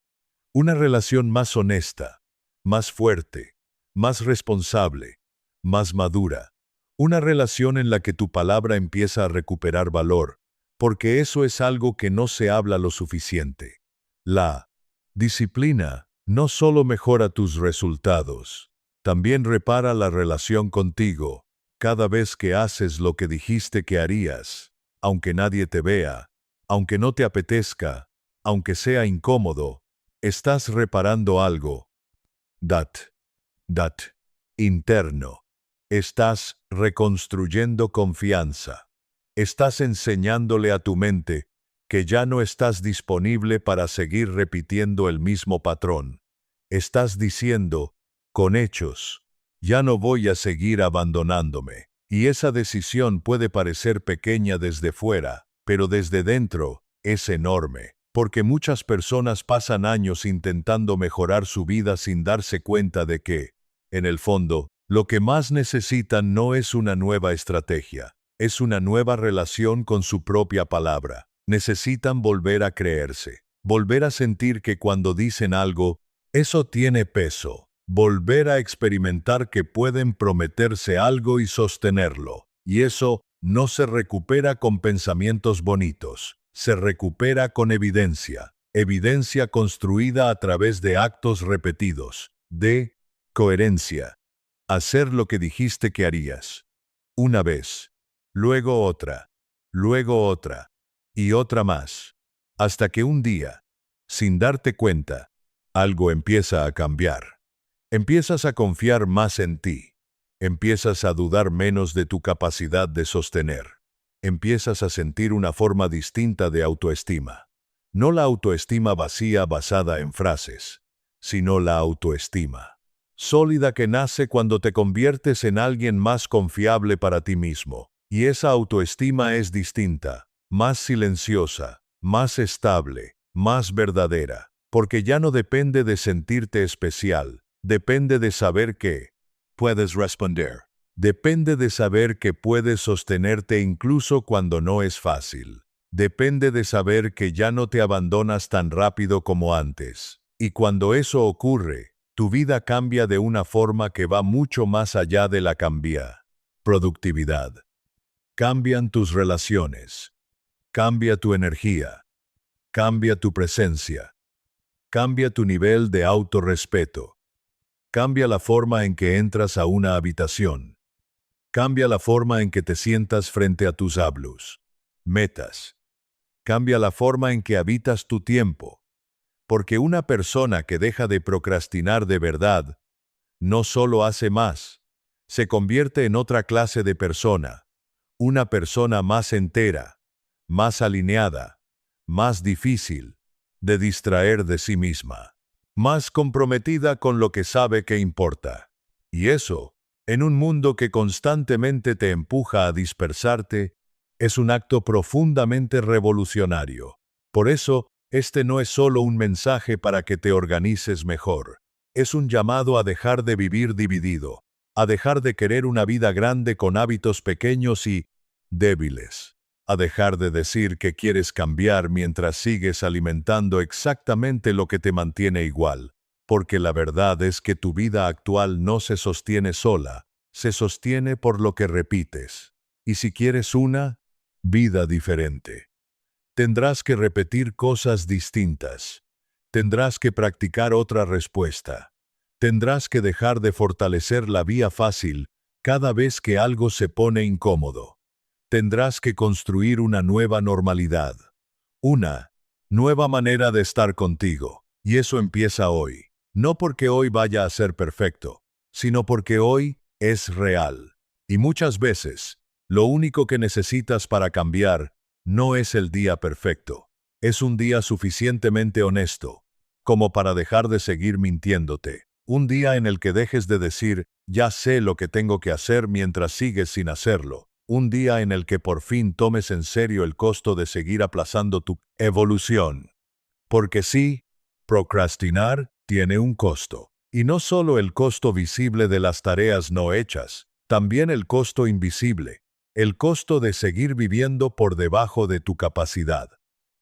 S1: Una relación más honesta, más fuerte, más responsable, más madura. Una relación en la que tu palabra empieza a recuperar valor, porque eso es algo que no se habla lo suficiente. La disciplina no solo mejora tus resultados, también repara la relación contigo. Cada vez que haces lo que dijiste que harías, aunque nadie te vea, aunque no te apetezca, aunque sea incómodo, estás reparando algo. Dat interno. Estás reconstruyendo confianza. Estás enseñándole a tu mente que ya no estás disponible para seguir repitiendo el mismo patrón. Estás diciendo, con hechos, ya no voy a seguir abandonándome. Y esa decisión puede parecer pequeña desde fuera, pero desde dentro es enorme, porque muchas personas pasan años intentando mejorar su vida sin darse cuenta de que, en el fondo, lo que más necesitan no es una nueva estrategia, es una nueva relación con su propia palabra. Necesitan volver a creerse, volver a sentir que cuando dicen algo, eso tiene peso, volver a experimentar que pueden prometerse algo y sostenerlo. Y eso no se recupera con pensamientos bonitos, se recupera con evidencia, evidencia construida a través de actos repetidos, de coherencia. Hacer lo que dijiste que harías. Una vez, luego otra y otra más, hasta que un día, sin darte cuenta, algo empieza a cambiar. Empiezas a confiar más en ti. Empiezas a dudar menos de tu capacidad de sostener. Empiezas a sentir una forma distinta de autoestima. No la autoestima vacía basada en frases, sino la autoestima sólida que nace cuando te conviertes en alguien más confiable para ti mismo. Y esa autoestima es distinta, más silenciosa, más estable, más verdadera, porque ya no depende de sentirte especial, depende de saber que puedes responder. Depende de saber que puedes sostenerte incluso cuando no es fácil. Depende de saber que ya no te abandonas tan rápido como antes. Y cuando eso ocurre, tu vida cambia de una forma que va mucho más allá de la productividad. Cambian tus relaciones. Cambia tu energía. Cambia tu presencia. Cambia tu nivel de autorrespeto. Cambia la forma en que entras a una habitación. Cambia la forma en que te sientas frente a tus metas. Cambia la forma en que habitas tu tiempo. Porque una persona que deja de procrastinar de verdad, no solo hace más, se convierte en otra clase de persona, una persona más entera, más alineada, más difícil de distraer de sí misma, más comprometida con lo que sabe que importa. Y eso, en un mundo que constantemente te empuja a dispersarte, es un acto profundamente revolucionario. Por eso, este no es solo un mensaje para que te organices mejor. Es un llamado a dejar de vivir dividido, a dejar de querer una vida grande con hábitos pequeños y débiles, a dejar de decir que quieres cambiar mientras sigues alimentando exactamente lo que te mantiene igual. porque la verdad es que tu vida actual no se sostiene sola, se sostiene por lo que repites. Y si quieres una vida diferente, tendrás que repetir cosas distintas. Tendrás que practicar otra respuesta. Tendrás que dejar de fortalecer la vía fácil cada vez que algo se pone incómodo. Tendrás que construir una nueva normalidad. Una nueva manera de estar contigo. Y eso empieza hoy. No porque hoy vaya a ser perfecto, sino porque hoy es real. Y muchas veces, lo único que necesitas para cambiar no es el día perfecto. Es un día suficientemente honesto, como para dejar de seguir mintiéndote. Un día en el que dejes de decir, ya sé lo que tengo que hacer mientras sigues sin hacerlo. Un día en el que por fin tomes en serio el costo de seguir aplazando tu evolución. Porque sí, procrastinar tiene un costo. Y no solo el costo visible de las tareas no hechas, también el costo invisible. El costo de seguir viviendo por debajo de tu capacidad.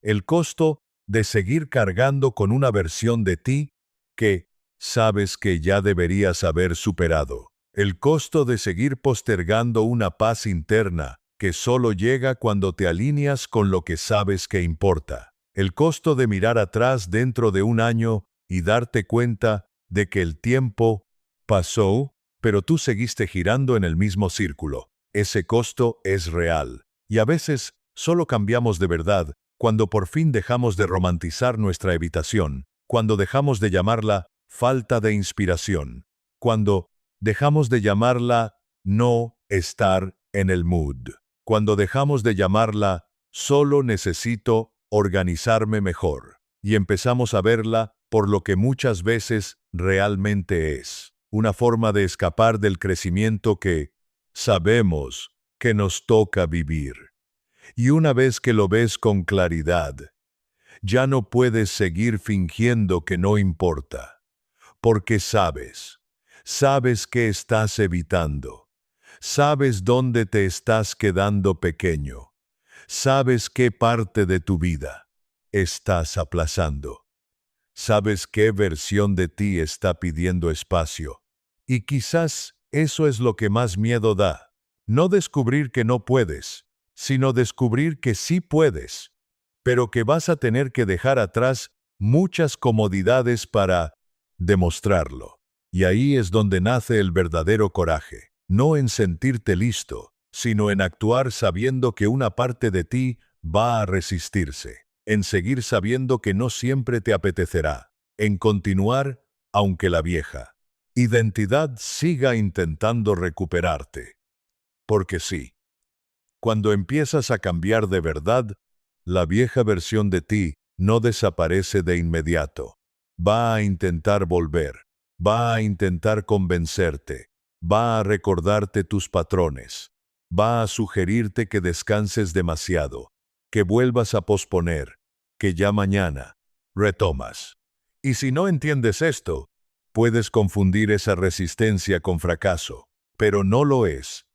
S1: El costo de seguir cargando con una versión de ti que sabes que ya deberías haber superado. El costo de seguir postergando una paz interna que solo llega cuando te alineas con lo que sabes que importa. El costo de mirar atrás dentro de un año y darte cuenta de que el tiempo pasó, pero tú seguiste girando en el mismo círculo. Ese costo es real. Y a veces solo cambiamos de verdad cuando por fin dejamos de romantizar nuestra evitación, cuando dejamos de llamarla falta de inspiración, cuando dejamos de llamarla no estar en el mood, cuando dejamos de llamarla solo necesito organizarme mejor, y empezamos a verla por lo que muchas veces realmente es, una forma de escapar del crecimiento que sabemos que nos toca vivir. Y una vez que lo ves con claridad, ya no puedes seguir fingiendo que no importa, porque sabes qué estás evitando, sabes dónde te estás quedando pequeño, sabes qué parte de tu vida estás aplazando, sabes qué versión de ti está pidiendo espacio. Y quizás eso es lo que más miedo da, no descubrir que no puedes, sino descubrir que sí puedes, pero que vas a tener que dejar atrás muchas comodidades para demostrarlo. Y ahí es donde nace el verdadero coraje, no en sentirte listo, sino en actuar sabiendo que una parte de ti va a resistirse, en seguir sabiendo que no siempre te apetecerá, en continuar aunque la vieja identidad siga intentando recuperarte. Porque sí, cuando empiezas a cambiar de verdad, la vieja versión de ti no desaparece de inmediato. Va a intentar volver, va a intentar convencerte, va a recordarte tus patrones, va a sugerirte que descanses demasiado, que vuelvas a posponer, que ya mañana retomas. Y si no entiendes esto, puedes confundir esa resistencia con fracaso, pero no lo es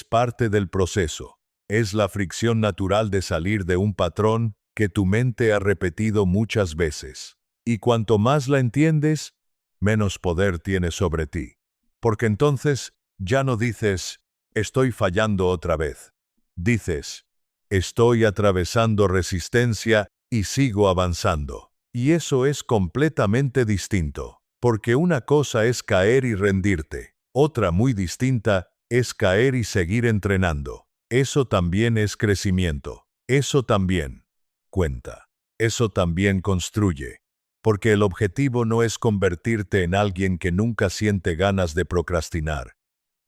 S1: parte del proceso. Es la fricción natural de salir de un patrón que tu mente ha repetido muchas veces. Y cuanto más la entiendes, menos poder tiene sobre ti. Porque entonces ya no dices, estoy fallando otra vez. Dices, estoy atravesando resistencia y sigo avanzando. Y eso es completamente distinto. Porque una cosa es caer y rendirte. Otra muy distinta es caer y seguir entrenando. Eso también es crecimiento. Eso también cuenta. Eso también construye. Porque el objetivo no es convertirte en alguien que nunca siente ganas de procrastinar.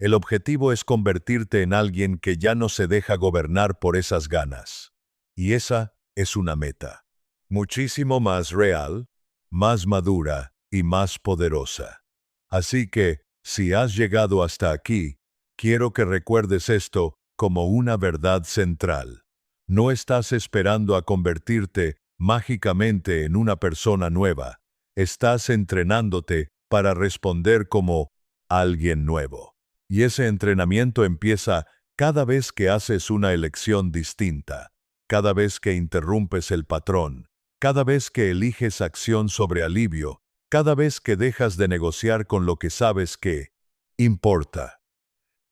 S1: El objetivo es convertirte en alguien que ya no se deja gobernar por esas ganas. Y esa es una meta. Muchísimo más real, más madura y más poderosa. Así que, si has llegado hasta aquí, quiero que recuerdes esto como una verdad central. No estás esperando a convertirte mágicamente en una persona nueva. Estás entrenándote para responder como alguien nuevo. Y ese entrenamiento empieza cada vez que haces una elección distinta, cada vez que interrumpes el patrón, cada vez que eliges acción sobre alivio cada vez que dejas de negociar con lo que sabes que importa,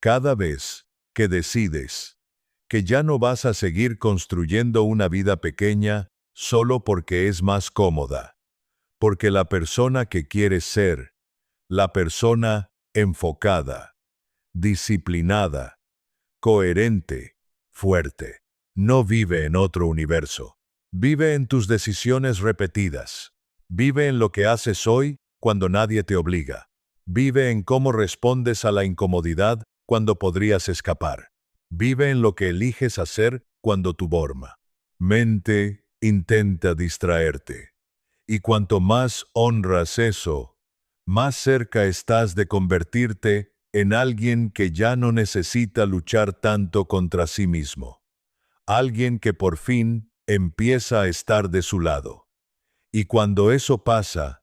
S1: cada vez que decides que ya no vas a seguir construyendo una vida pequeña solo porque es más cómoda, porque la persona que quieres ser, la persona enfocada, disciplinada, coherente, fuerte, no vive en otro universo. Vive en tus decisiones repetidas. Vive en lo que haces hoy cuando nadie te obliga. Vive en cómo respondes a la incomodidad cuando podrías escapar. Vive en lo que eliges hacer cuando tu mente intenta distraerte. Y cuanto más honras eso, más cerca estás de convertirte en alguien que ya no necesita luchar tanto contra sí mismo. Alguien que por fin empieza a estar de su lado. Y cuando eso pasa,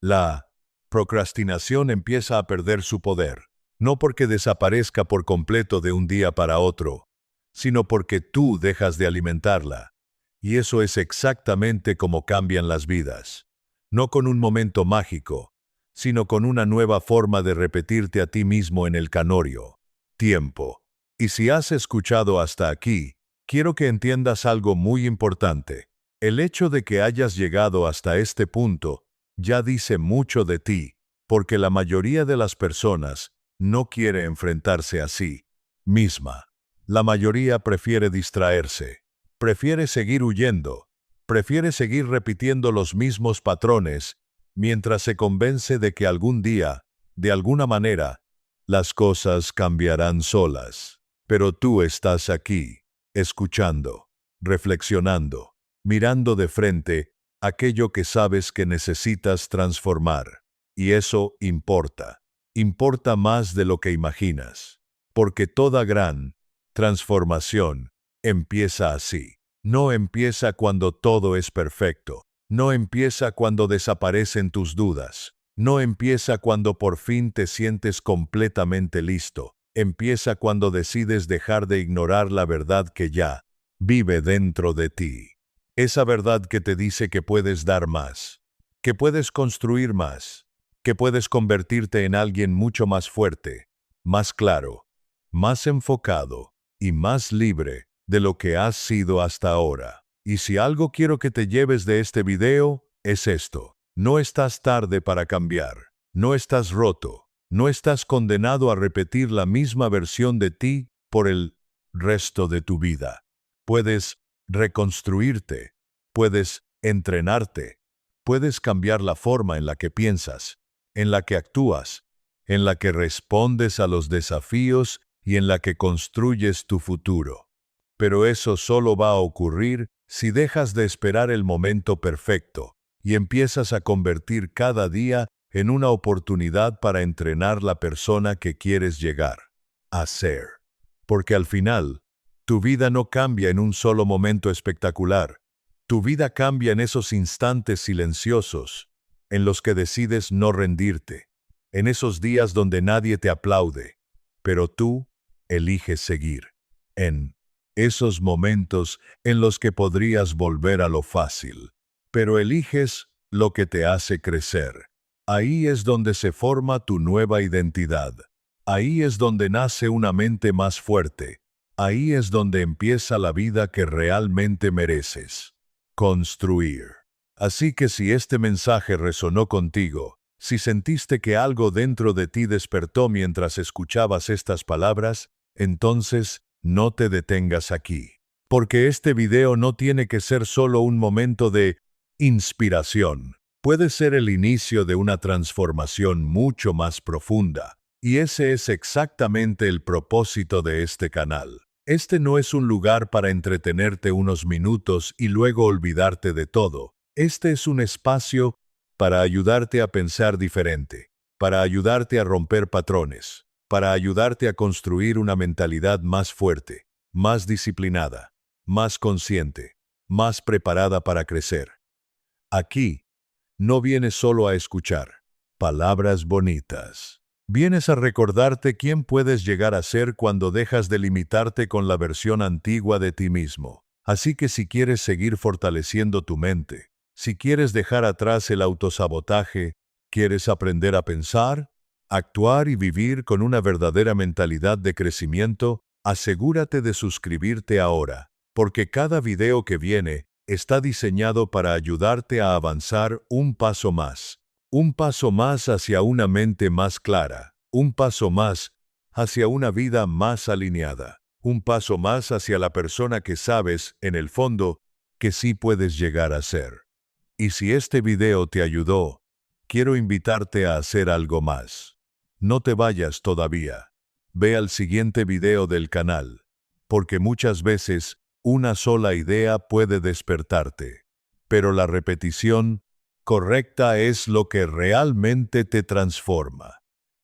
S1: la procrastinación empieza a perder su poder, no porque desaparezca por completo de un día para otro, sino porque tú dejas de alimentarla. Y eso es exactamente como cambian las vidas. No con un momento mágico, sino con una nueva forma de repetirte a ti mismo en el canorio. Tiempo. Y si has escuchado hasta aquí, quiero que entiendas algo muy importante. El hecho de que hayas llegado hasta este punto ya dice mucho de ti, porque la mayoría de las personas no quiere enfrentarse a sí misma. La mayoría prefiere distraerse, prefiere seguir huyendo, prefiere seguir repitiendo los mismos patrones, mientras se convence de que algún día, de alguna manera, las cosas cambiarán solas. Pero tú estás aquí, escuchando, reflexionando, mirando de frente aquello que sabes que necesitas transformar. Y eso importa. Importa más de lo que imaginas. Porque toda gran transformación empieza así. No empieza cuando todo es perfecto. No empieza cuando desaparecen tus dudas. No empieza cuando por fin te sientes completamente listo. Empieza cuando decides dejar de ignorar la verdad que ya vive dentro de ti. Esa verdad que te dice que puedes dar más, que puedes construir más, que puedes convertirte en alguien mucho más fuerte, más claro, más enfocado y más libre de lo que has sido hasta ahora. Y si algo quiero que te lleves de este video, es esto. No estás tarde para cambiar. No estás roto. No estás condenado a repetir la misma versión de ti por el resto de tu vida. Puedes reconstruirte. Puedes entrenarte. Puedes cambiar la forma en la que piensas, en la que actúas, en la que respondes a los desafíos y en la que construyes tu futuro. Pero eso solo va a ocurrir si dejas de esperar el momento perfecto y empiezas a convertir cada día en una oportunidad para entrenar la persona que quieres llegar a ser. Porque al final, tu vida no cambia en un solo momento espectacular. Tu vida cambia en esos instantes silenciosos, en los que decides no rendirte, en esos días donde nadie te aplaude, pero tú eliges seguir, en esos momentos en los que podrías volver a lo fácil, pero eliges lo que te hace crecer. Ahí es donde se forma tu nueva identidad. Ahí es donde nace una mente más fuerte. Ahí es donde empieza la vida que realmente mereces. Construir. Así que si este mensaje resonó contigo, si sentiste que algo dentro de ti despertó mientras escuchabas estas palabras, entonces no te detengas aquí. Porque este video no tiene que ser solo un momento de inspiración. Puede ser el inicio de una transformación mucho más profunda. Y ese es exactamente el propósito de este canal. Este no es un lugar para entretenerte unos minutos y luego olvidarte de todo. Este es un espacio para ayudarte a pensar diferente, para ayudarte a romper patrones, para ayudarte a construir una mentalidad más fuerte, más disciplinada, más consciente, más preparada para crecer. Aquí no vienes solo a escuchar palabras bonitas. Vienes a recordarte quién puedes llegar a ser cuando dejas de limitarte con la versión antigua de ti mismo. Así que si quieres seguir fortaleciendo tu mente, si quieres dejar atrás el autosabotaje, ¿Quieres aprender a pensar, actuar y vivir con una verdadera mentalidad de crecimiento? Asegúrate de suscribirte ahora, porque cada video que viene está diseñado para ayudarte a avanzar un paso más hacia una mente más clara, un paso más hacia una vida más alineada, un paso más hacia la persona que sabes, en el fondo, que sí puedes llegar a ser. Y si este video te ayudó, quiero invitarte a hacer algo más. No te vayas todavía. Ve al siguiente video del canal, porque muchas veces una sola idea puede despertarte, pero la repetición correcta es lo que realmente te transforma.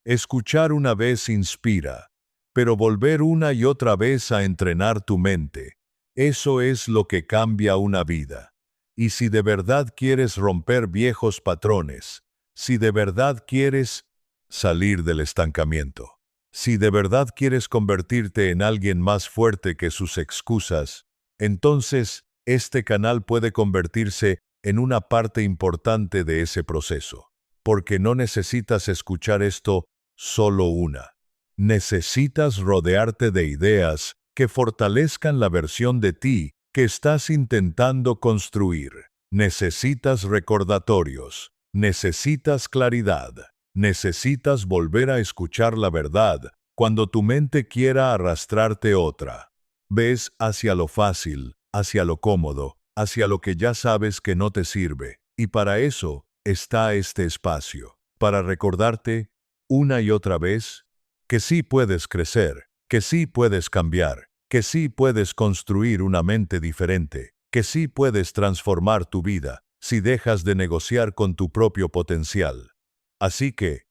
S1: Escuchar una vez inspira, pero volver una y otra vez a entrenar tu mente, eso es lo que cambia una vida. Y si de verdad quieres romper viejos patrones, si de verdad quieres salir del estancamiento, si de verdad quieres convertirte en alguien más fuerte que sus excusas, entonces este canal puede convertirse en una parte importante de ese proceso. Porque no necesitas escuchar esto solo una. Necesitas rodearte de ideas que fortalezcan la versión de ti que estás intentando construir. Necesitas recordatorios, necesitas claridad, necesitas volver a escuchar la verdad cuando tu mente quiera arrastrarte otra. Ves hacia lo fácil, hacia lo cómodo, hacia lo que ya sabes que no te sirve, y para eso está este espacio, para recordarte una y otra vez que sí puedes crecer, que sí puedes cambiar, que sí puedes construir una mente diferente, que sí puedes transformar tu vida si dejas de negociar con tu propio potencial. Así que,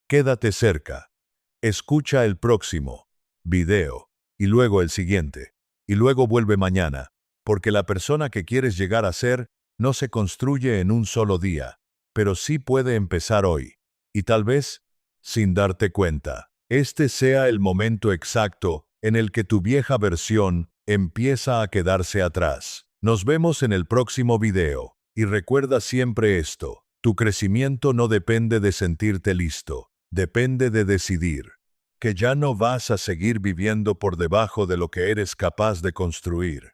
S1: quédate cerca, escucha el próximo video, y luego el siguiente, y luego vuelve mañana, porque la persona que quieres llegar a ser no se construye en un solo día, pero sí puede empezar hoy, y tal vez, sin darte cuenta, este sea el momento exacto en el que tu vieja versión empieza a quedarse atrás. Nos vemos en el próximo video, y recuerda siempre esto, tu crecimiento no depende de sentirte listo, depende de decidir que ya no vas a seguir viviendo por debajo de lo que eres capaz de construir.